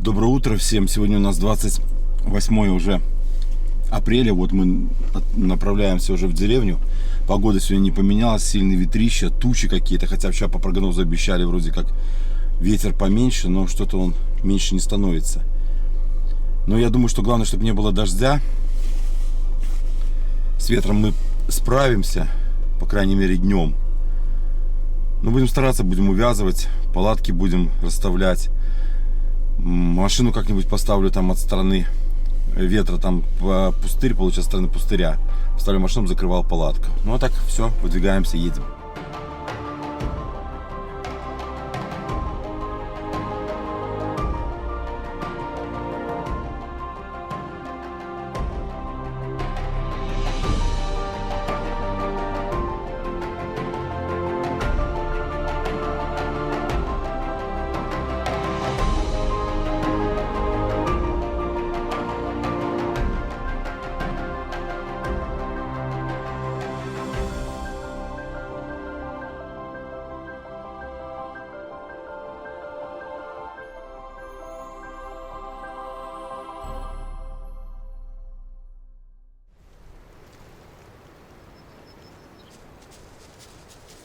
Доброе утро всем. Сегодня у нас 28 уже апреля. Вот мы направляемся уже в деревню. Погода сегодня не поменялась. Сильный ветрища, тучи какие-то. Хотя вчера по прогнозу обещали вроде как ветер поменьше, но что-то он меньше не становится. Но я думаю, что главное, чтобы не было дождя. С ветром мы справимся, по крайней мере днем. Но будем стараться, будем увязывать, палатки будем расставлять. Машину как-нибудь поставлю там от стороны ветра, там пустырь, получается, стороны пустыря. Поставлю машину, закрывал палатку. Ну а так, все, выдвигаемся, едем.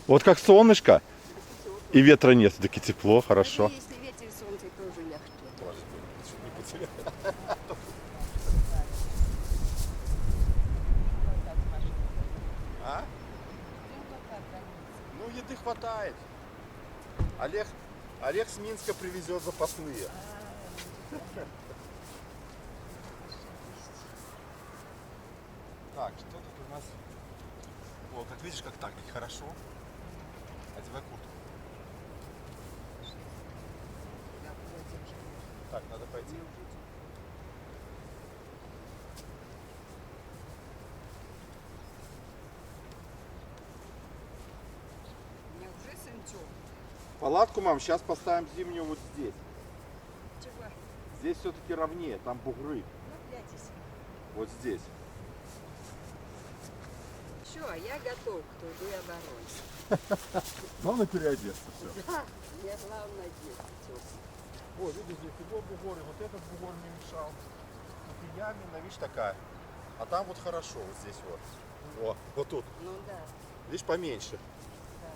Вот как солнышко, и ветра нет, все-таки тепло, хорошо. Если ветер и солнце, тоже легкие. А? Ну, еды хватает. Олег с Минска привезет запасные. Так, что тут у нас? О, как видишь, как так, ведь хорошо. Одевай куртку. Так, надо пойти. У меня уже сынчок. Палатку, мам, сейчас поставим зимнюю вот здесь. Чего? Здесь все-таки ровнее, там бугры. Ну, глядите. Вот здесь. Все, я готов к труду и обороне. Главное переодеться, все. Да, мне главное делать. О, видишь, здесь и бугор, и вот этот бугор не мешал. Тут и ямина, видишь, такая. А там вот хорошо, вот здесь вот. О, вот тут. Ну да, Видишь, поменьше. да.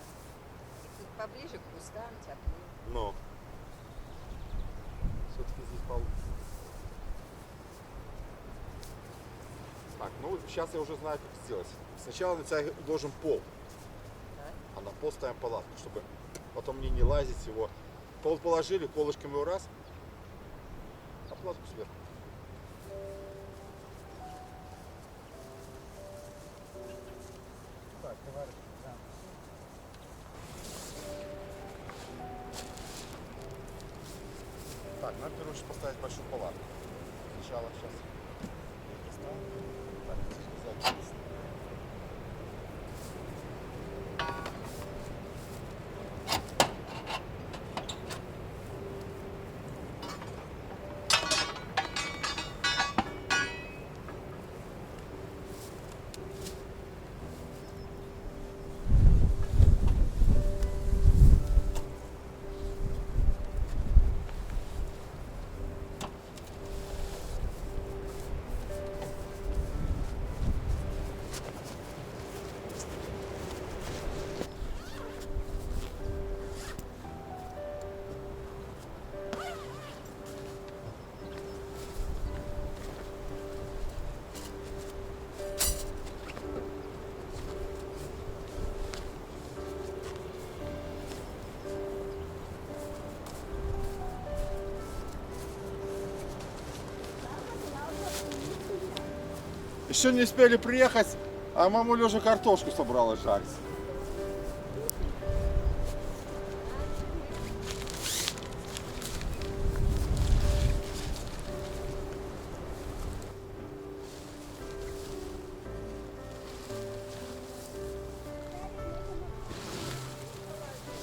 Тут поближе к кустам, теплее. Но. Все-таки здесь получше. Так, ну сейчас я уже знаю, как сделать. Сначала должен пол. Так. А на пол ставим палатку, чтобы потом мне не лазить его. Пол положили, колышками его раз, а палатку сверху. Так, товарищ, да. Так, надо, короче, поставить большую палатку. Сначала сейчас. Так, сзади. Еще не успели приехать, а мамуля уже картошку собрала жарить.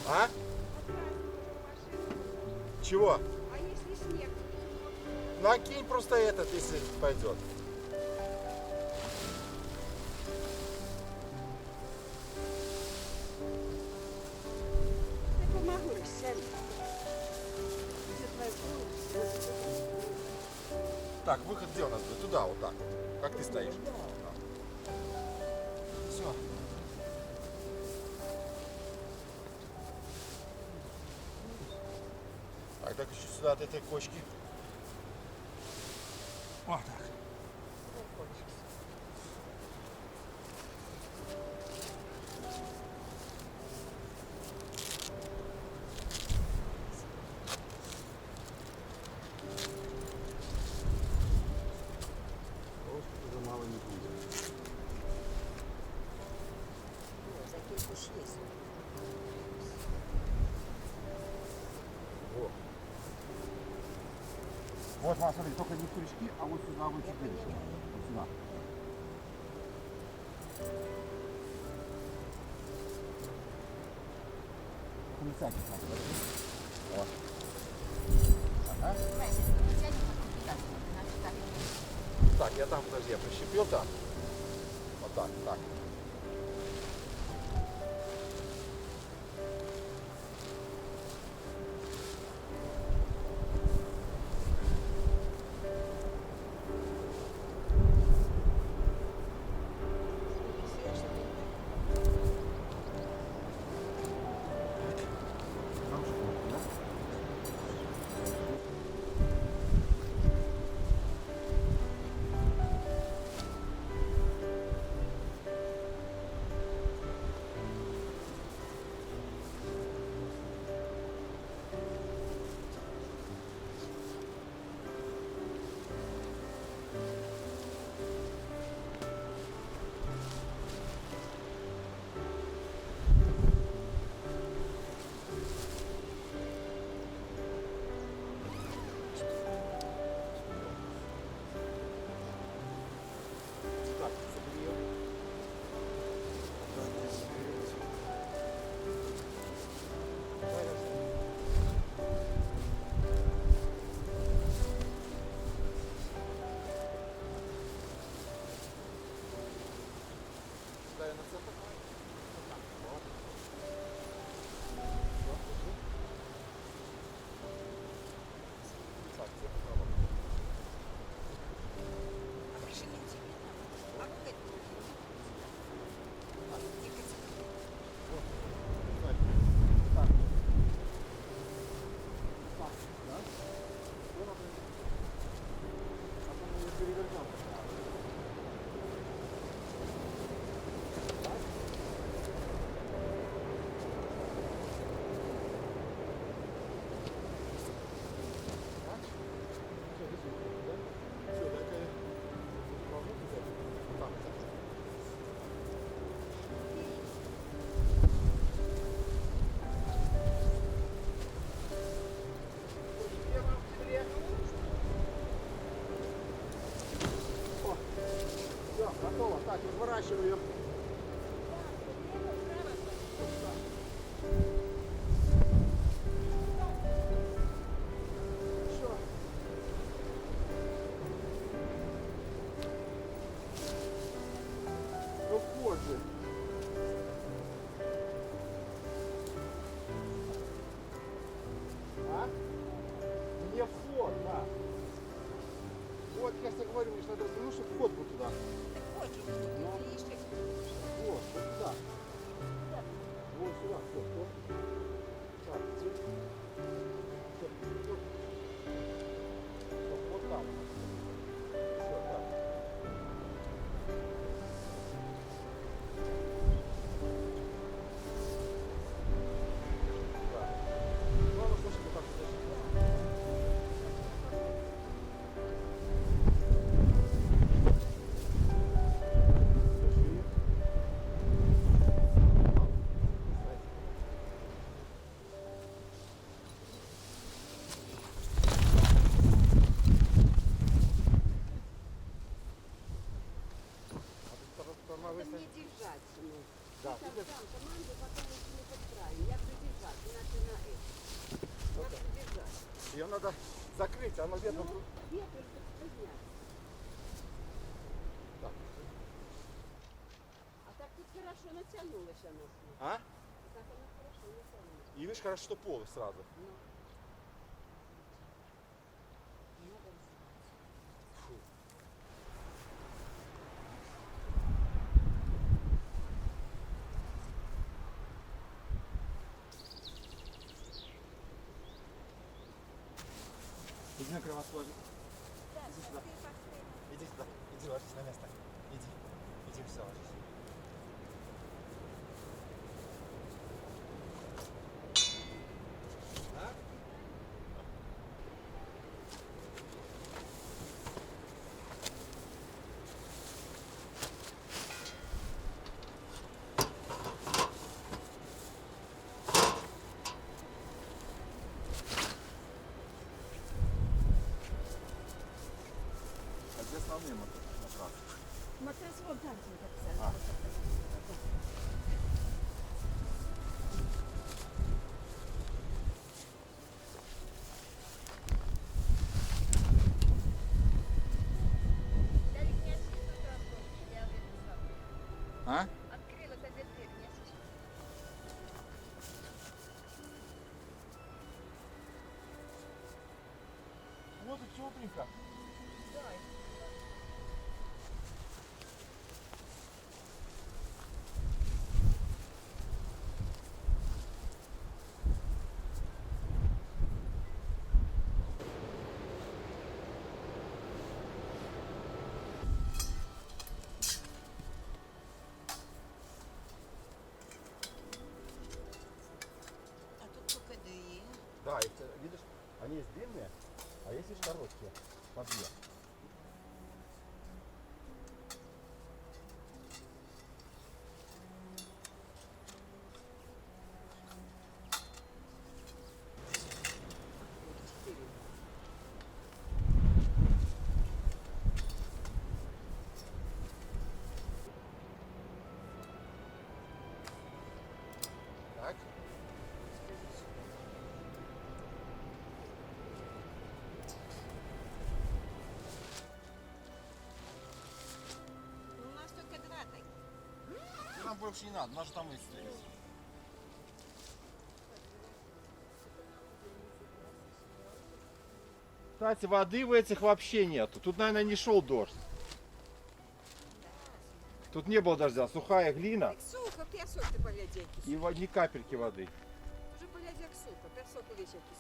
А? Чего? А если снег? Накинь просто этот, если пойдет. Я помогу, сядь. Где твоя комната? Так, выход где у нас будет? Туда, вот так. Как ты стоишь? Все. Так еще сюда от этой кочки. Вот так. Уже мало не будет. Таких уж есть. Во. Вот, Маш, смотри, только не в крючки, а вот сюда вот теперь. Вот сюда. Не всякий знак, подожди. Вот. Ага. Так, я там, подожди, я прищепил там. Вот так, так. Там что, да? Так, забери ее. Сюда я на центр. Вот. Вот, держи. Так, центр право. А больше не тебе. А вот это Вот. Так. Так. Так, да? Вот он. А потом мы перевернем. Так. Так. Все, висит, да? Все, дай-ка я положу туда. Там, так. О, все, готово. Так, разворачиваю ее. Все. Ну, вход же. А? Не вход, да. Вот, я тебе говорю, мне ж надо развернуть, чтобы вход был туда. ты хочешь, Ну. видишь, как Вот, вот сюда. Вот сюда, все. Так, здесь. Всё, всё. Всё, вот там. Все, так. Так. Главное, слушай, вот так вот. Держи. надо мне держать. Ну. Да, Ты там ты сам команду, потом если не подправим. Я буду держать, иначе на это. Надо держать. ее надо закрыть, оно где-то... Ну, я только поднять. Так. А так тут хорошо натянулась она. А? Так она хорошо натянулась. И видишь, хорошо, что полы сразу. Ну. Надо взять. Иди на кровать ложись. Иди сюда. Иди сюда. Иди ложись на место. Иди. Иди все ложись. Так? А где основные матрасы? Матрас вон там тебе написали. Дарик, не освещу транспорт, я выписала. А? Открыла тебе дверь, не освещу. Вот и тепленько. А тут только ДИ. Да, их, видишь, они есть длинные, а есть лишь короткие. По две. Так. Ну, у нас только два таких. Нам больше не надо, нас же там выстрелились. Кстати, воды в этих вообще нету. Тут, наверное, не шел дождь. Тут не было дождя, сухая глина Сухо, песок ти погляди якийсь. и ни капельки воды. Вже погляди як сухо, песок увесь якийсь.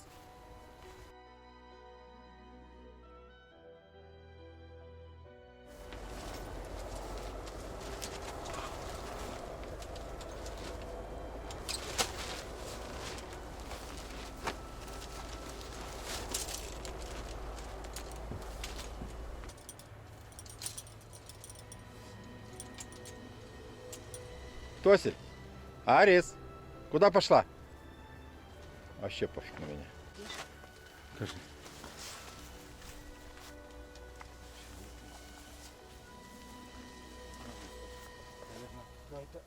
Тосель, Арис, куда пошла? Вообще пофиг на меня. Скажи. Наверное, какая-то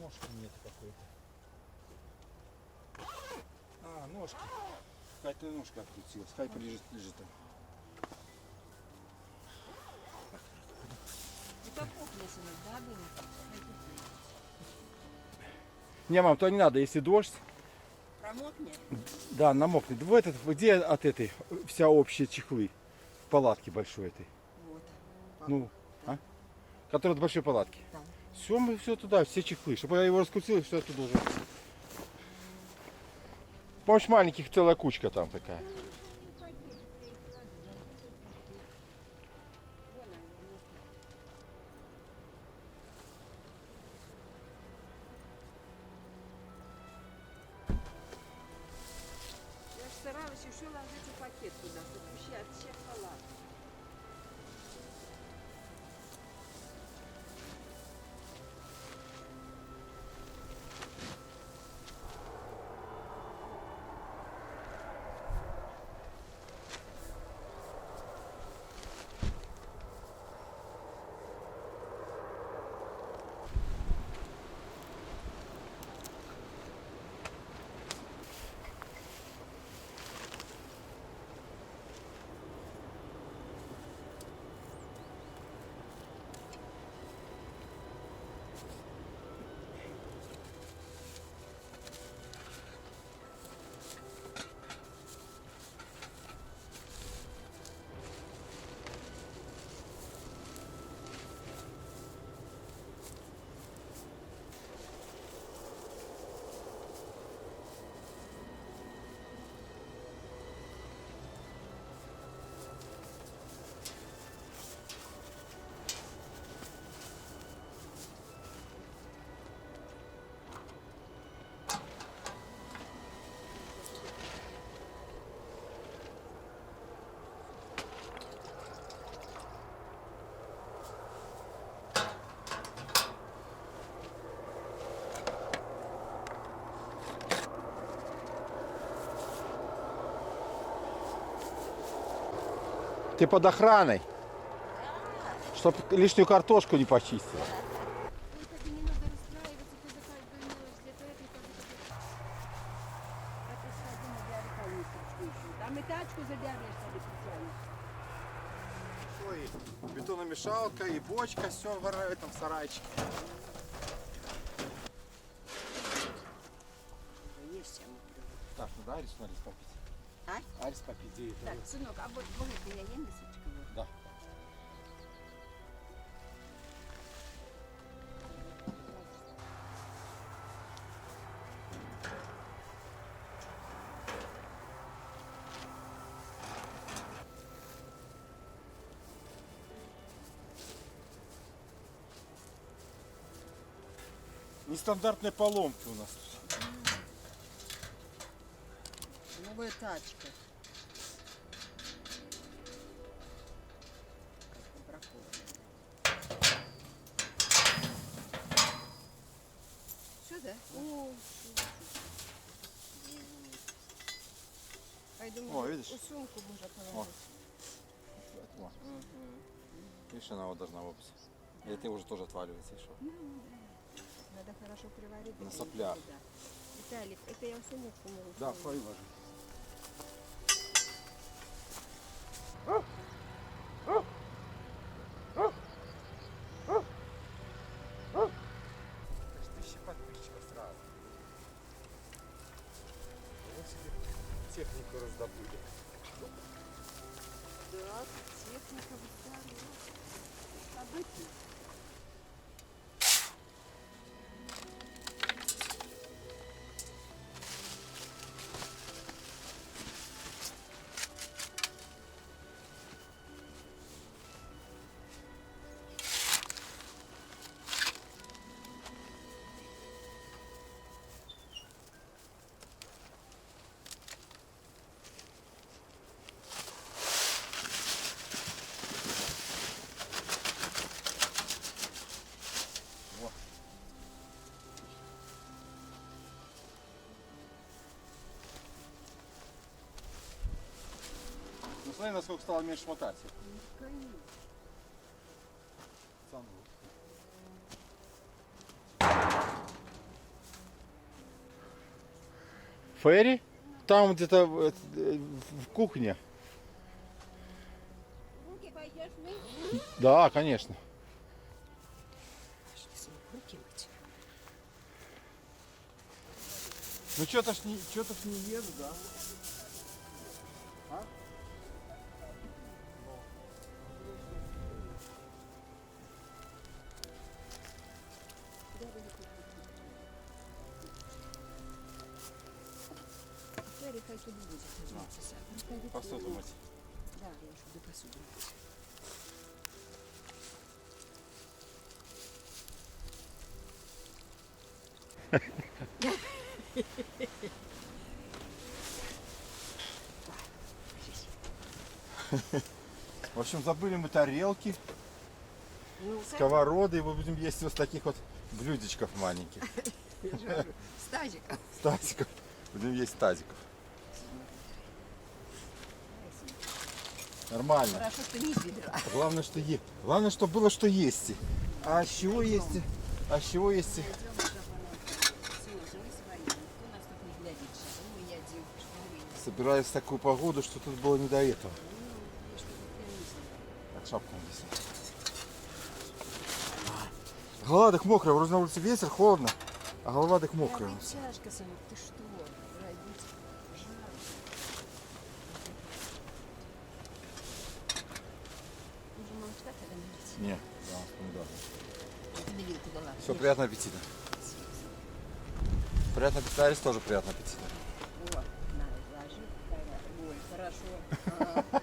ножка нет какой-то. А, ножки. Какая-то ножка открутилась. Хай лежит там. І так окнесено, да, було? Не, мам, то не надо, если дождь. Промокне? Да, намокнет. В этот, где от этой вся общие чехлы? В палатке большой этой. Вот. Ну, а? Которая от большой палатки. Там. Все, мы все туда, все чехлы. Чтобы я его раскрутил, все оттуда уже. Помощь маленьких целая кучка там такая. Я ж старалась еще ложить в пакет туда, чтобы вообще от всех палат. Ты под охраной. Чтоб лишнюю картошку не почистила. Ой, тебе не надо расстраиваться, ты за каждую мелочь, где-то это, как-то. А ты сходи на Гарика мисочку еще. Там и тачку задяришь себе специально. Ой, бетономешалка и бочка, все в этом сарайчике. Есть чем. Так, ну да, арис попить. А? Арис попить, где это? Так, сынок, а вот у меня есть мисочка? Вот? Да. Нестандартные поломки у нас тут. Новая тачка. Что, да? О, а я думаю, О, видишь? у сумку можно О. положить. Вот. Видишь, она вот должна выпасть. И это уже тоже отваливается, и что? Надо хорошо приварить. На это соплях. да. Виталик, это я в сумочку могу. Да, положить. твою ложи. Тысячи подписчиков сразу. Вот себе технику раздобыли. Да, техника Виталик. События. Ну смотри, насколько стало меньше мотать. Конечно. Сам Ферри? Там где-то в кухне. Руки пойдешь мыть? Да, конечно. Сынок, руки мыть. Ну что-то ж не еду, да? Виталик, хай тут будет. Виталик, Посуду мыть. Да, я еще буду посуду мыть. В общем, забыли мы тарелки, Ну, сковороды, и мы будем есть вот с таких вот блюдечков маленьких. с тазиком. С тазиков. Будем есть с тазиков. Нормально. Хорошо, что не ведра. Главное, что Главное, что было что есть. А с чего есть? А с чего есть? Сынок, мы свои. Никто нас тут не глядит сейчас. Мы едим. Что время? Собираюсь в такую погоду, что тут было не до этого. Я что-то прям не знаю. Так, шапку надо снять. Голова так мокрая, вроде на улице ветер, холодно, а голова так мокрая. Да, тяжко, сынок, ты что? Родить жарко. Нужно молочка тогда налить. Не, да, помидоры. Я тебе вилку дала. Все, приятного аппетита. Приятного аппетита, Арис, тоже приятного аппетита. О, на, ложи. Ой, хорошо.